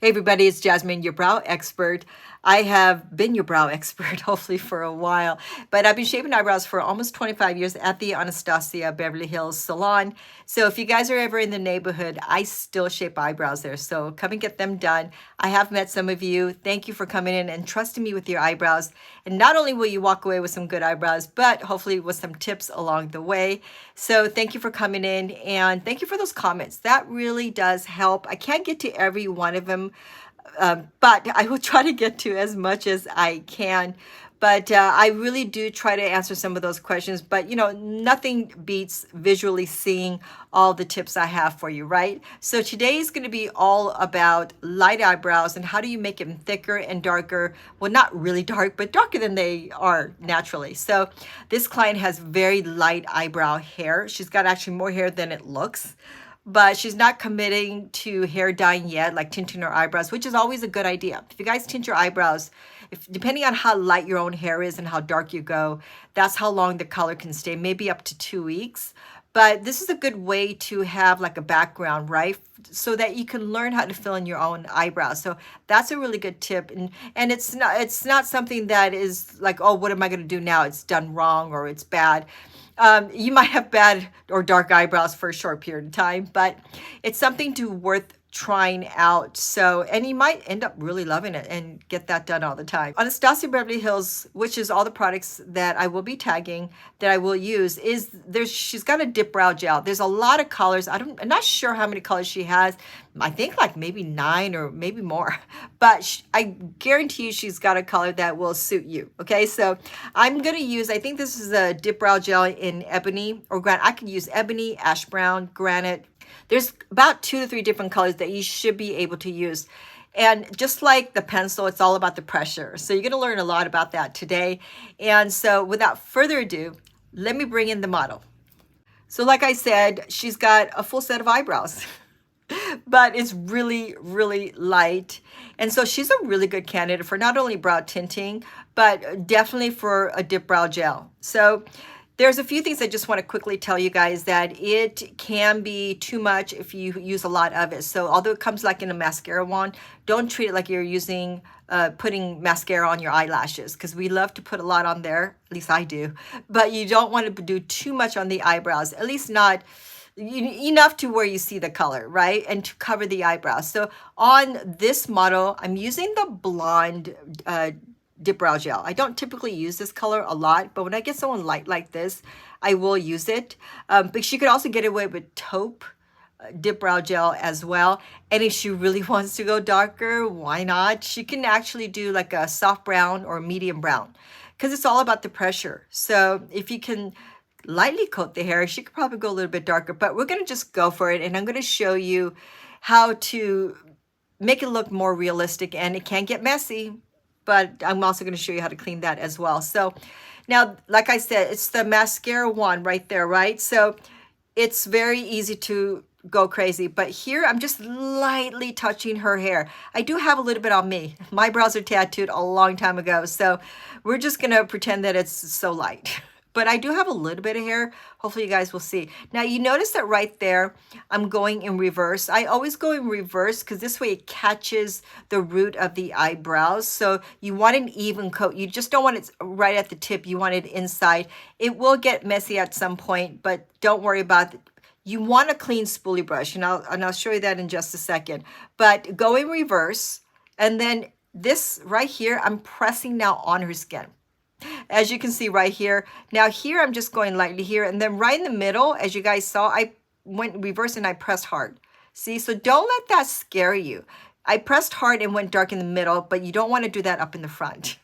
Hey everybody, it's Jasmine, your brow expert. I have been your brow expert hopefully for a while, but I've been shaping eyebrows for almost 25 years at the Anastasia Beverly Hills salon. So if you guys are ever in the neighborhood, I still shape eyebrows there. So come and get them done. I have met some of you. Thank you for coming in and trusting me with your eyebrows. And not only will you walk away with some good eyebrows, but hopefully with some tips along the way. So thank you for coming in and thank you for those comments. That really does help. I can't get to every one of them, but I will try to get to as much as I can. But I really do try to answer some of those questions. But you know, nothing beats visually seeing all the tips I have for you, right? So today is going to be all about light eyebrows and how do you make them thicker and darker. Well, not really dark, but darker than they are naturally. So this client has very light eyebrow hair. She's got actually more hair than it looks, but she's not committing to hair dyeing yet, like tinting her eyebrows, which is always a good idea. If you guys tint your eyebrows, depending on how light your own hair is and how dark you go, that's how long the color can stay, maybe up to 2 weeks. But this is a good way to have like a background, right? So that you can learn how to fill in your own eyebrows. So that's a really good tip. And it's not something that is like, oh, what am I going to do now? It's done wrong or it's bad. You might have bad or dark eyebrows for a short period of time, but it's something worth trying out. So, and you might end up really loving it and get that done all the time. Anastasia Beverly Hills, which is all the products that I will be tagging that I will use, she's got a dip brow gel. There's a lot of colors. I'm not sure how many colors she has. I think like maybe 9 or maybe more, but I guarantee you she's got a color that will suit you. Okay, so I'm gonna use, I think this is a dip brow gel in ebony or granite. I could use ebony, ash brown, granite. There's about 2 to 3 different colors that you should be able to use. And just like the pencil, it's all about the pressure. So you're gonna learn a lot about that today. And so without further ado, let me bring in the model. So like I said, she's got a full set of eyebrows. But it's really, really light. And so she's a really good candidate for not only brow tinting, but definitely for a dip brow gel. So there's a few things I just want to quickly tell you guys that it can be too much if you use a lot of it. So although it comes like in a mascara wand, don't treat it like you're using putting mascara on your eyelashes, because we love to put a lot on there, at least I do. But you don't want to do too much on the eyebrows, at least not enough to where you see the color, right? And to cover the eyebrows. So on this model, I'm using the blonde dip brow gel. I don't typically use this color a lot, but when I get someone light like this, I will use it. But she could also get away with taupe dip brow gel as well. And if she really wants to go darker, why not? She can actually do like a soft brown or medium brown, because it's all about the pressure. So if you can lightly coat the hair, she could probably go a little bit darker, but we're going to just go for it. And I'm going to show you how to make it look more realistic, and it can get messy, but I'm also going to show you how to clean that as well. So now, like I said, it's the mascara wand right there, right? So it's very easy to go crazy, but here I'm just lightly touching her hair. I do have a little bit on me. My brows are tattooed a long time ago, so we're just going to pretend that it's so light. But I do have a little bit of hair. Hopefully you guys will see. Now you notice that right there, I'm going in reverse. I always go in reverse because this way it catches the root of the eyebrows. So you want an even coat. You just don't want it right at the tip. You want it inside. It will get messy at some point, but don't worry about it. You want a clean spoolie brush, and I'll show you that in just a second. But go in reverse, and then this right here, I'm pressing now on her skin. As you can see right here. Now here, I'm just going lightly here. And then right in the middle, as you guys saw, I went reverse and I pressed hard. See, so don't let that scare you. I pressed hard and went dark in the middle, but you don't want to do that up in the front.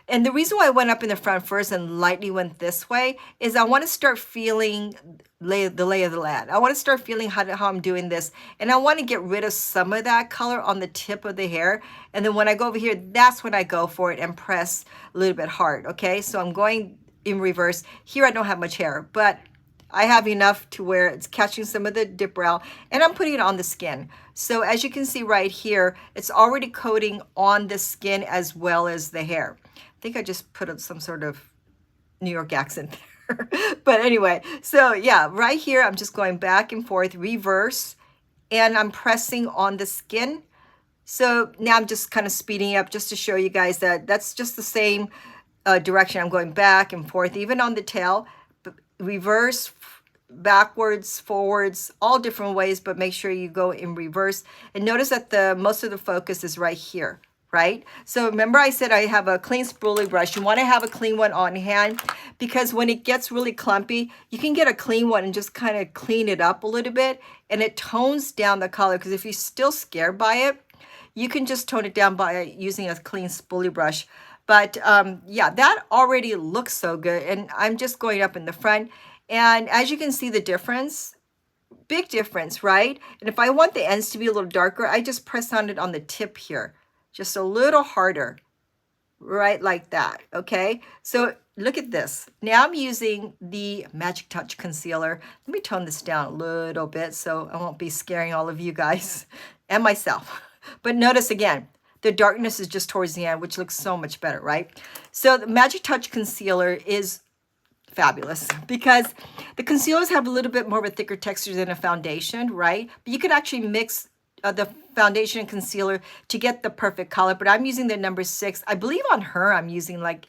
And the reason why I went up in the front first and lightly went this way is I want to start feeling the lay of the land. I want to start feeling how I'm doing this. And I want to get rid of some of that color on the tip of the hair. And then when I go over here, that's when I go for it and press a little bit hard. Okay, so I'm going in reverse. Here I don't have much hair, but I have enough to where it's catching some of the dip brow, and I'm putting it on the skin. So as you can see right here, it's already coating on the skin as well as the hair. I think I just put some sort of New York accent there. But anyway, so yeah, right here, I'm just going back and forth, reverse, and I'm pressing on the skin So now I'm just kind of speeding up just to show you guys that that's just the same direction. I'm going back and forth, even on the tail, reverse, backwards, forwards, all different ways, but make sure you go in reverse. And notice that the most of the focus is right here, right? So remember I said I have a clean spoolie brush. You want to have a clean one on hand because when it gets really clumpy, you can get a clean one and just kind of clean it up a little bit, and it tones down the color. Because if you're still scared by it, you can just tone it down by using a clean spoolie brush. But yeah, that already looks so good. And I'm just going up in the front. And as you can see the difference, big difference, right? And if I want the ends to be a little darker, I just press on it on the tip here, just a little harder, right like that, okay? So look at this. Now I'm using the Magic Touch Concealer. Let me tone this down a little bit so I won't be scaring all of you guys and myself. But notice again, the darkness is just towards the end, which looks so much better, right? So the Magic Touch Concealer is fabulous because the concealers have a little bit more of a thicker texture than a foundation, right? But you could actually mix the foundation and concealer to get the perfect color. But I'm using the number 6. I believe on her I'm using like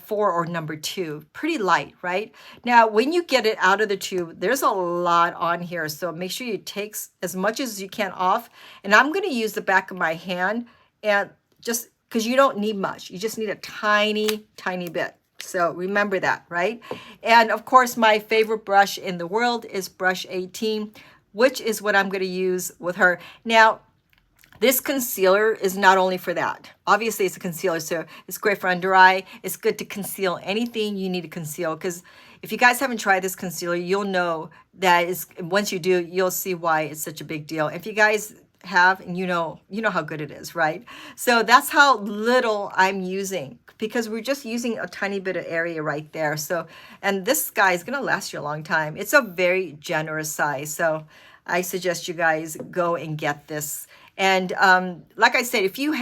4 or number 2. Pretty light, right? Now, when you get it out of the tube, there's a lot on here. So make sure you take as much as you can off. And I'm going to use the back of my hand, and just because you don't need much. You just need a tiny, tiny bit. So remember that, right? And of course, my favorite brush in the world is brush 18, which is what I'm going to use with her. Now, this concealer is not only for that. Obviously, it's a concealer, so it's great for under eye. It's good to conceal anything you need to conceal, because if you guys haven't tried this concealer, you'll know that once you do, you'll see why it's such a big deal. If you guys have, and you know how good it is, right? So that's how little I'm using, because we're just using a tiny bit of area right there. So, and this guy is going to last you a long time. It's a very generous size. So I suggest you guys go and get this. And like I said, if you're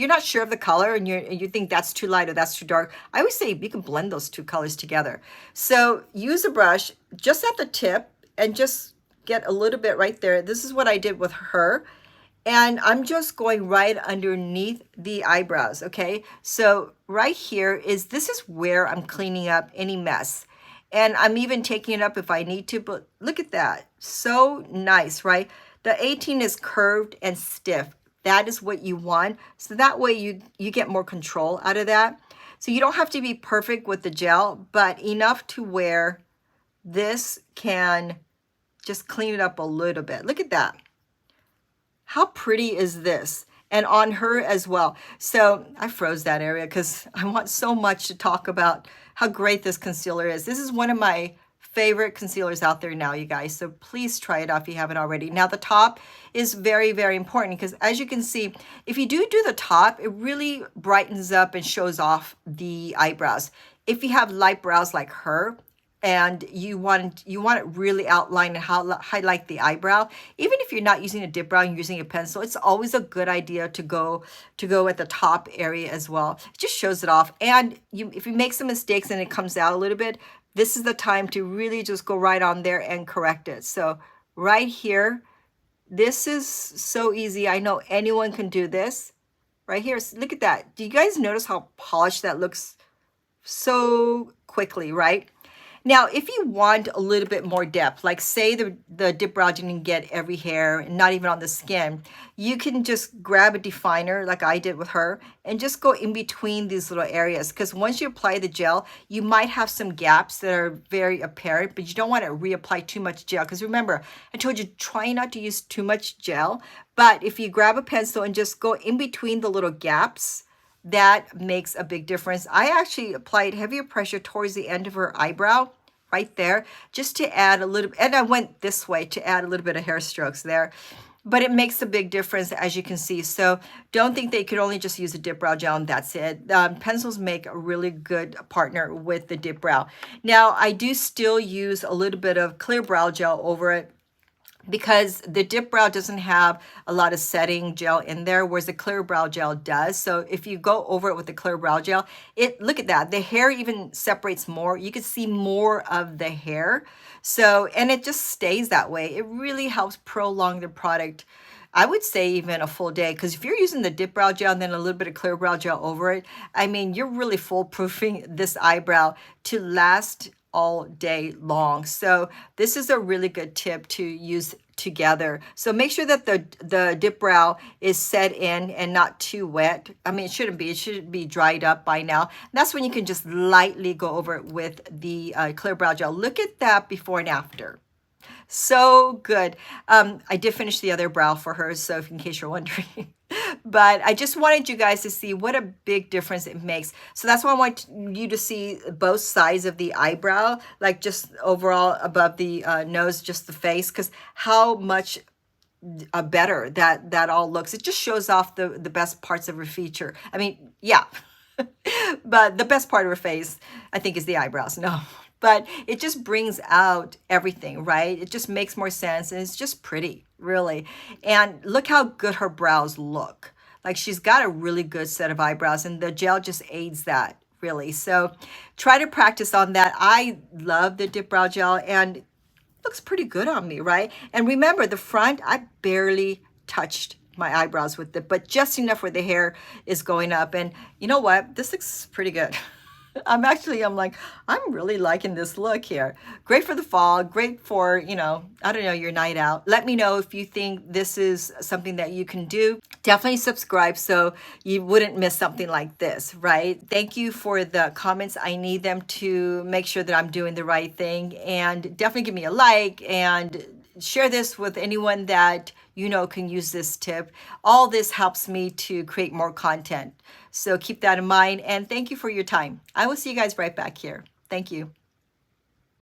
not sure of the color and you think that's too light or that's too dark, I always say you can blend those two colors together. So use a brush just at the tip and just get a little bit right there. This is what I did with her. And I'm just going right underneath the eyebrows, okay? So right here this is where I'm cleaning up any mess. And I'm even taking it up if I need to, but look at that. So nice, right? The 18 is curved and stiff. That is what you want. So that way you get more control out of that. So you don't have to be perfect with the gel, but enough to where this can just clean it up a little bit. Look at that. How pretty is this? And on her as well. So I froze that area because I want so much to talk about how great this concealer is. This is one of my favorite concealers out there now, you guys. So please try it out if you haven't already. Now the top is very, very important because as you can see, if you do the top, it really brightens up and shows off the eyebrows. If you have light brows like her, and you want it really outlined and highlight the eyebrow, even if you're not using a dip brow and you're using a pencil, it's always a good idea to go at the top area as well. It just shows it off. And if you make some mistakes and it comes out a little bit, this is the time to really just go right on there and correct it. So right here, this is so easy. I know anyone can do this. Right here, look at that. Do you guys notice how polished that looks so quickly, right? Now, if you want a little bit more depth, like say the dip brow didn't get every hair and not even on the skin, you can just grab a definer like I did with her and just go in between these little areas. Because once you apply the gel, you might have some gaps that are very apparent, but you don't want to reapply too much gel. Because remember, I told you, try not to use too much gel. But if you grab a pencil and just go in between the little gaps, that makes a big difference. I actually applied heavier pressure towards the end of her eyebrow, right there, just to add a little, and I went this way to add a little bit of hair strokes there. But it makes a big difference, as you can see. So don't think that you could only just use a dip brow gel and that's it. Pencils make a really good partner with the dip brow. Now, I do still use a little bit of clear brow gel over it, because the dip brow doesn't have a lot of setting gel in there, whereas the clear brow gel does. So if you go over it with the clear brow gel, look at that. The hair even separates more. You can see more of the hair. So, and it just stays that way. It really helps prolong the product. I would say even a full day, because if you're using the dip brow gel and then a little bit of clear brow gel over it, I mean, you're really foolproofing this eyebrow to last all day long. So this is a really good tip to use together. So make sure that the dip brow is set in and not too wet. I mean, it shouldn't be. It should be dried up by now. And that's when you can just lightly go over it with the clear brow gel. Look at that before and after. So good. I did finish the other brow for her, so in case you're wondering. But I just wanted you guys to see what a big difference it makes. So that's why I want you to see both sides of the eyebrow, like just overall above the nose, just the face, because how much better that all looks. It just shows off the best parts of her feature. I mean, yeah. But the best part of her face, I think, is the eyebrows. No, but it just brings out everything, right? It just makes more sense, and it's just pretty, really. And look how good her brows look. Like, she's got a really good set of eyebrows, and the gel just aids that, really. So try to practice on that. I love the dip brow gel, and it looks pretty good on me, right? And remember, the front, I barely touched my eyebrows with it, but just enough where the hair is going up. And you know what? This looks pretty good. I'm like, I'm really liking this look here. Great for the fall, great for, I don't know, your night out. Let me know if you think this is something that you can do. Definitely subscribe so you wouldn't miss something like this, right? Thank you for the comments. I need them to make sure that I'm doing the right thing. And definitely give me a like and share this with anyone that can use this tip. All this helps me to create more content. So keep that in mind, and thank you for your time. I will see you guys right back here. Thank you.